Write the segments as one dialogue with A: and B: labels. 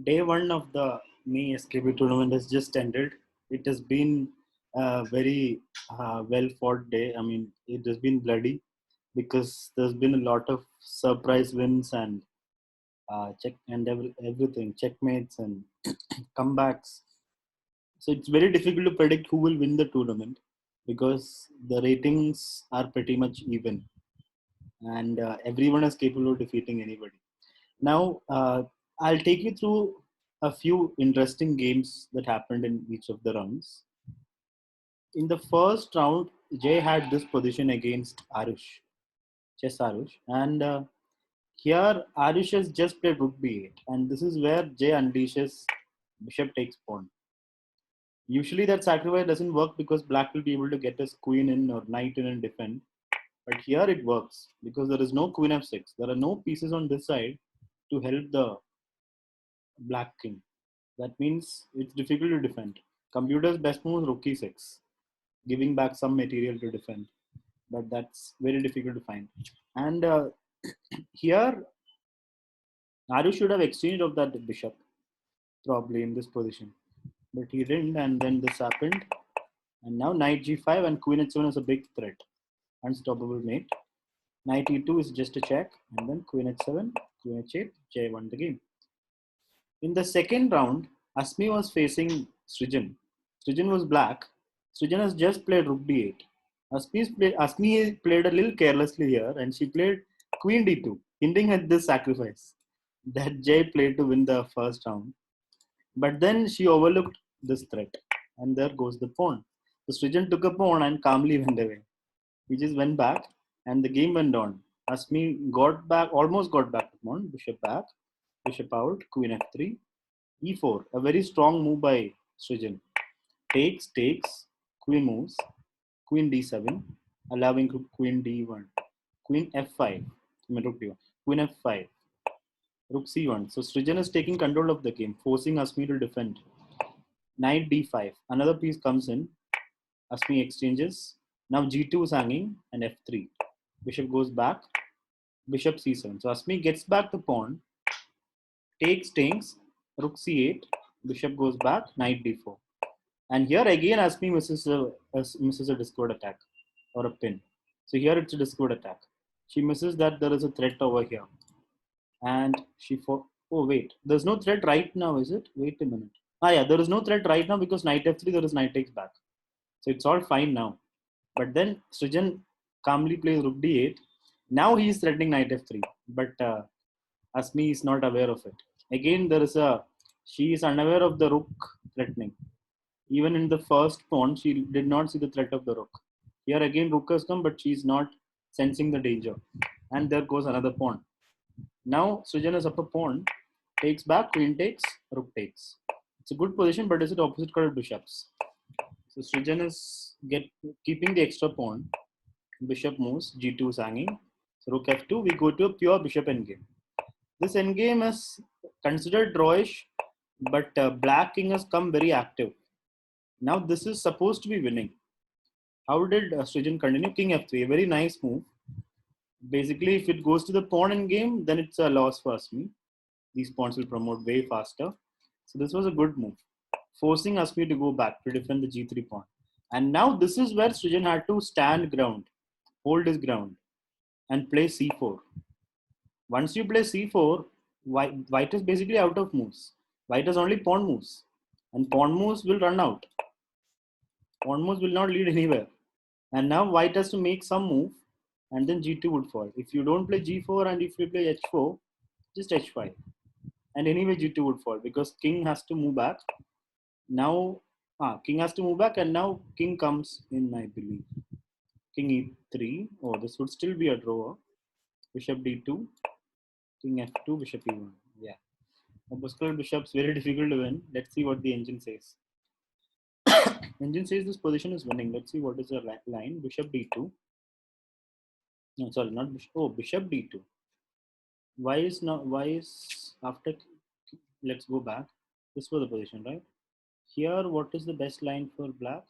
A: Day one of the May SKB tournament has just ended. It has been a very well fought day. I mean, it has been bloody because there's been a lot of surprise wins and everything, checkmates and comebacks. So it's very difficult to predict who will win the tournament because the ratings are pretty much even and everyone is capable of defeating anybody. Now, I'll take you through a few interesting games that happened in each of the rounds. In the first round, Jay had this position against Arush, Chess Arush, and here Arush has just played Rook B8, and this is where Jay unleashes Bishop takes pawn. Usually, that sacrifice doesn't work because Black will be able to get his queen in or knight in and defend. But here it works because there is no queen f6. There are no pieces on this side to help the black king. That means it's difficult to defend. Computer's best move is rook e6, giving back some material to defend, but that's very difficult to find. And here, Aru should have exchanged of that bishop, probably in this position, but he didn't, and then this happened. And now knight g5 and queen h7 is a big threat, unstoppable mate. Knight e2 is just a check, and then queen h7, queen h8, Jay won the game. In the second round, Asmi was facing Srijan. Srijan was black. Srijan has just played rook d8. Asmi played a little carelessly here and she played queen d2, hinting at this sacrifice that Jay played to win the first round. But then she overlooked this threat and there goes the pawn. So Srijan took a pawn and calmly went away. He just went back and the game went on. Asmi got back, almost got back the pawn, bishop back, bishop out, queen f3, e4, a very strong move by Srijan. Takes, queen moves, queen d7, allowing queen d1, queen f5, I mean rook d1, queen f5, rook c1. So Srijan is taking control of the game, forcing Asmi to defend. Knight d5, another piece comes in, Asmi exchanges. Now g2 is hanging and f3. Bishop goes back, bishop c7. So Asmi gets back the pawn, takes, rook c8, bishop goes back, knight d4. And here again, Asmi misses a discord attack or a pin. So here it's a discord attack. She misses that there is a threat over here. And oh wait, there's no threat right now, is it? Wait a minute. Yeah, there is no threat right now because knight f3, there is knight takes back. So it's all fine now. But then Srijan calmly plays rook d8. Now he is threatening knight f3. But Asmi is not aware of it. Again, she is unaware of the rook threatening. Even in the first pawn, she did not see the threat of the rook. Here again, rook has come, but she is not sensing the danger. And there goes another pawn. Now, Srijan is up a pawn, takes back, queen takes, rook takes. It's a good position, but is it opposite colored bishops? So Srijan is keeping the extra pawn. Bishop moves, g2 is hanging. So rook f2, we go to a pure bishop endgame. This endgame is considered drawish, but black king has come very active. Now this is supposed to be winning. How did Srijan continue? King f3, a very nice move. Basically, if it goes to the pawn in game, then it's a loss for Asmi. These pawns will promote way faster. So this was a good move, forcing Asmi to go back to defend the g3 pawn. And now this is where Srijan had to stand ground, hold his ground, and play c4. Once you play c4, white is basically out of moves. White has only pawn moves, and pawn moves will run out. Pawn moves will not lead anywhere. And now white has to make some move and then g2 would fall. If you don't play g4 and if you play h4, just h5. And anyway g2 would fall because king has to move back. Now king has to move back and now king comes in, I believe. King e3. Oh, this would still be a draw. Bishop d2. King f2, bishop e1. Yeah. Opposite bishops very difficult to win. Let's see what the engine says. Engine says this position is winning. Let's see what is the line. Bishop d2. No, sorry, not bishop. Oh, bishop d2. Why is after? Let's go back. This was the position, right? Here, what is the best line for black?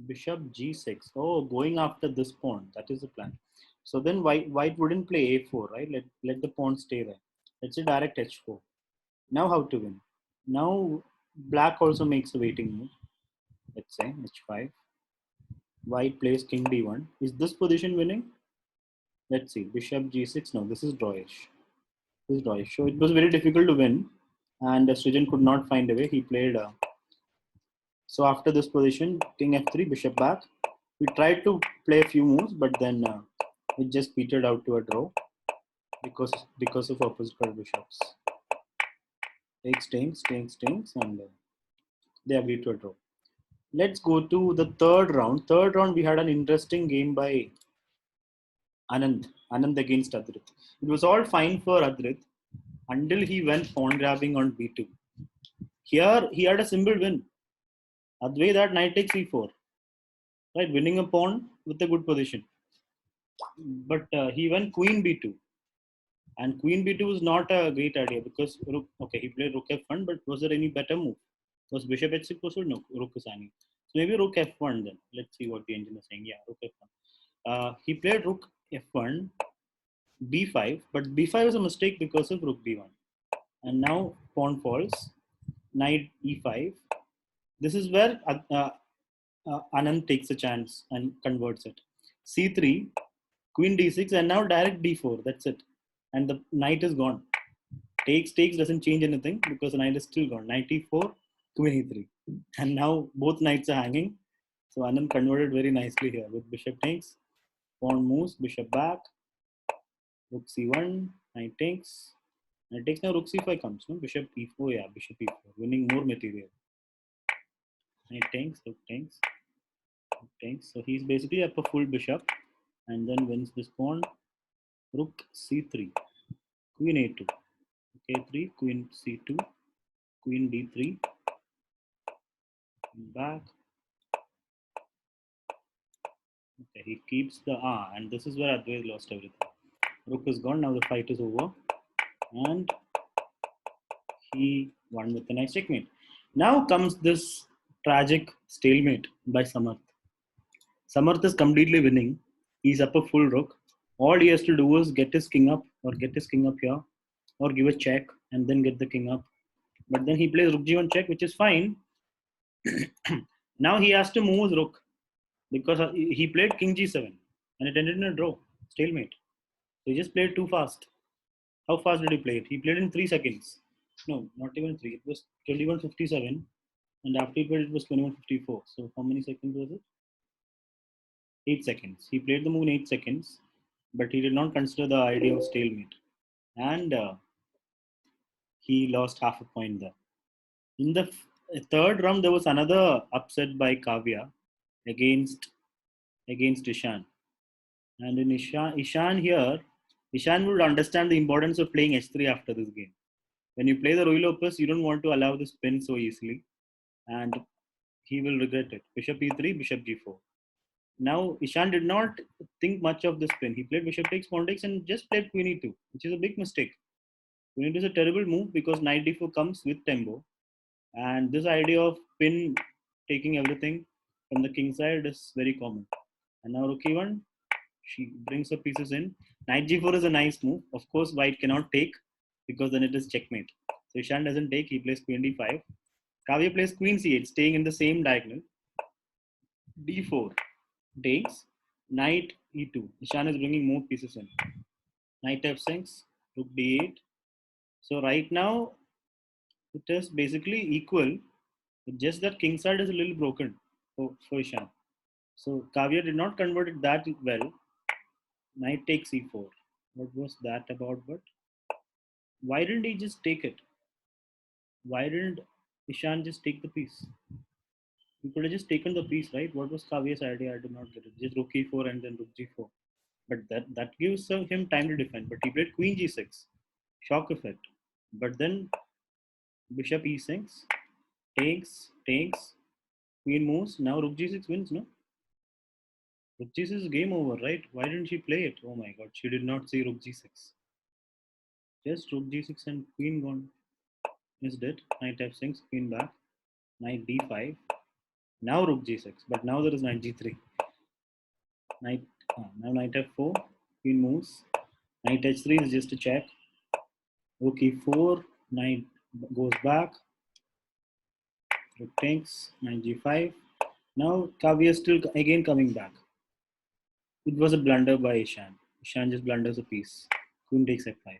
A: Bishop g6. Oh, going after this pawn. That is the plan. So then white wouldn't play a4, right? Let the pawn stay there. Let's say direct h4. Now how to win? Now black also makes a waiting move. Let's say h5. White plays king d1. Is this position winning? Let's see. Bishop g6. No, this is drawish. This is drawish. So it was very difficult to win, and Srijan could not find a way. He played. So after this position, king f3, bishop back. We tried to play a few moves, but then it just petered out to a draw because of opposite color bishops. Takes, and they agreed to a draw. Let's go to the third round. Third round, we had an interesting game by Anand against Adrit. It was all fine for Adrit until he went pawn grabbing on b2. Here, he had a simple win. Advay that knight takes e4, right? Winning a pawn with a good position. But he went queen b2. And queen b2 was not a great idea because rook, okay, he played rook f1, but was there any better move? Was bishop h6 possible? No, rook is hanging. So maybe rook f1 then. Let's see what the engine is saying. Yeah, rook f1. He played rook f1, b5, but b5 is a mistake because of rook b1. And now pawn falls, knight e5. This is where Anand takes a chance and converts it. c3, queen d6, and now direct d4. That's it. And the knight is gone. Takes doesn't change anything because the knight is still gone. Knight e4, queen e3. And now both knights are hanging. So Anand converted very nicely here with bishop takes, pawn moves, bishop back, rook c1, knight takes. Knight takes, now rook c5 comes. No? Bishop e4, yeah, bishop e4, winning more material. Knight takes, rook takes, rook takes. So he's basically up a full bishop and then wins this pawn. Rook c3, queen a2, a3, queen c2, queen d3, back. Okay, he keeps the and this is where Advait lost everything. Rook is gone. Now the fight is over, and he won with a nice checkmate. Now comes this tragic stalemate by Samarth. Samarth is completely winning. He's up a full rook. All he has to do is get his king up, or get his king up here, or give a check and then get the king up. But then he plays rook g1 check, which is fine. Now he has to move his rook because he played king g7 and it ended in a draw, stalemate. So he just played too fast. How fast did he play it? He played in 3 seconds. No, not even 3. It was 21:57. And after he played, it was 21:54. So how many seconds was it? 8 seconds. He played the move in 8 seconds, but he did not consider the idea of stalemate. And he lost half a point there. In the third round, there was another upset by Kavya against Ishan. And in Ishan would understand the importance of playing h3 after this game. When you play the Ruy Lopez, you don't want to allow the spin so easily, and he will regret it. Bishop e3, bishop g4. Now, Ishan did not think much of the spin. He played bishop takes, pawn takes, and just played queen e2, which is a big mistake. Queen e2 is a terrible move because knight d4 comes with tempo, and this idea of pin taking everything from the king side is very common. And now rook e1, she brings her pieces in. Knight g4 is a nice move. Of course, white cannot take because then it is checkmate. So Ishan doesn't take, he plays queen d5. Kavya plays queen c8, staying in the same diagonal. d4 takes, knight e2. Ishan is bringing more pieces in. Knight f6, rook d8. So right now, it is basically equal. Just that king side is a little broken for Ishan. So Kavya did not convert it that well. Knight takes e4. What was that about? But why didn't he just take it? Why didn't Ishan just take the piece? He could have just taken the piece, right? What was Kavya's idea? I did not get it. Just rook e4 and then rook g4. But that gives him time to defend. But he played queen g6. Shock effect. But then bishop e6. Takes. Queen moves. Now rook g6 wins, no? Rook g6 is game over, right? Why didn't she play it? Oh my god, she did not see rook g6. Just rook g6 and queen gone. Missed it. Knight f6, queen back. Knight d5. Now rook g6, but now there is knight g3. Now knight f4, queen moves. Knight h3 is just a check. Rook e4, knight goes back, rook takes, knight g5. Now Kavya is still again coming back. It was a blunder by Ishan. Ishan just blunders a piece. Queen takes f5.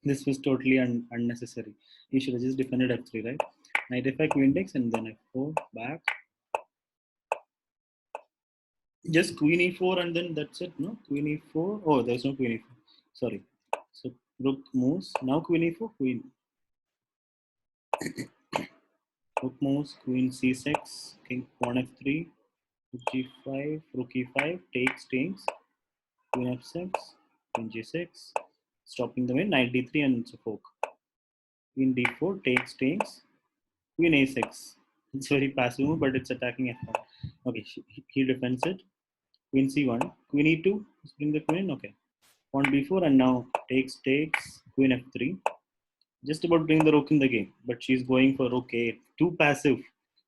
A: This was totally unnecessary. He should have just defended f3, right? Knight f5, queen takes, and then f4 back. Just queen e4, and then that's it. No, queen e4. Oh, there's no queen e4. Sorry. So rook moves. Now queen e4, queen. Rook moves, queen c6, king pawn f3, rook g5, rook e5, takes, queen f6, queen g6, stopping the win, knight d3, and it's a fork. Queen d4, takes, queen a6. It's very passive move, but it's attacking f1. Okay, he defends it. Queen c1, queen e2, bring the queen, okay. Pawn b4, and now takes, queen f3. Just about bring the rook in the game, but she's going for rook a8. Too passive.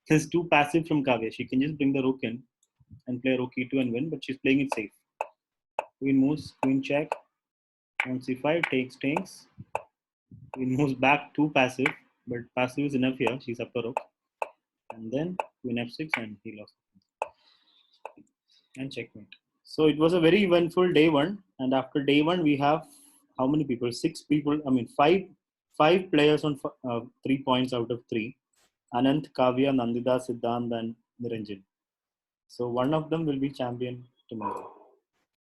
A: This is too passive from Kavya. She can just bring the rook in and play rook e2 and win, but she's playing it safe. Queen moves, queen check, pawn c5, takes. Queen moves back, too passive, but passive is enough here. She's up a rook. And then queen f6, and he lost. And checkmate. So it was a very eventful day one. And after day one, we have how many people? Six people. I mean, five players on 3 points out of three. Anant, Kavya, Nandita, Siddhant, and Niranjan. So one of them will be champion tomorrow.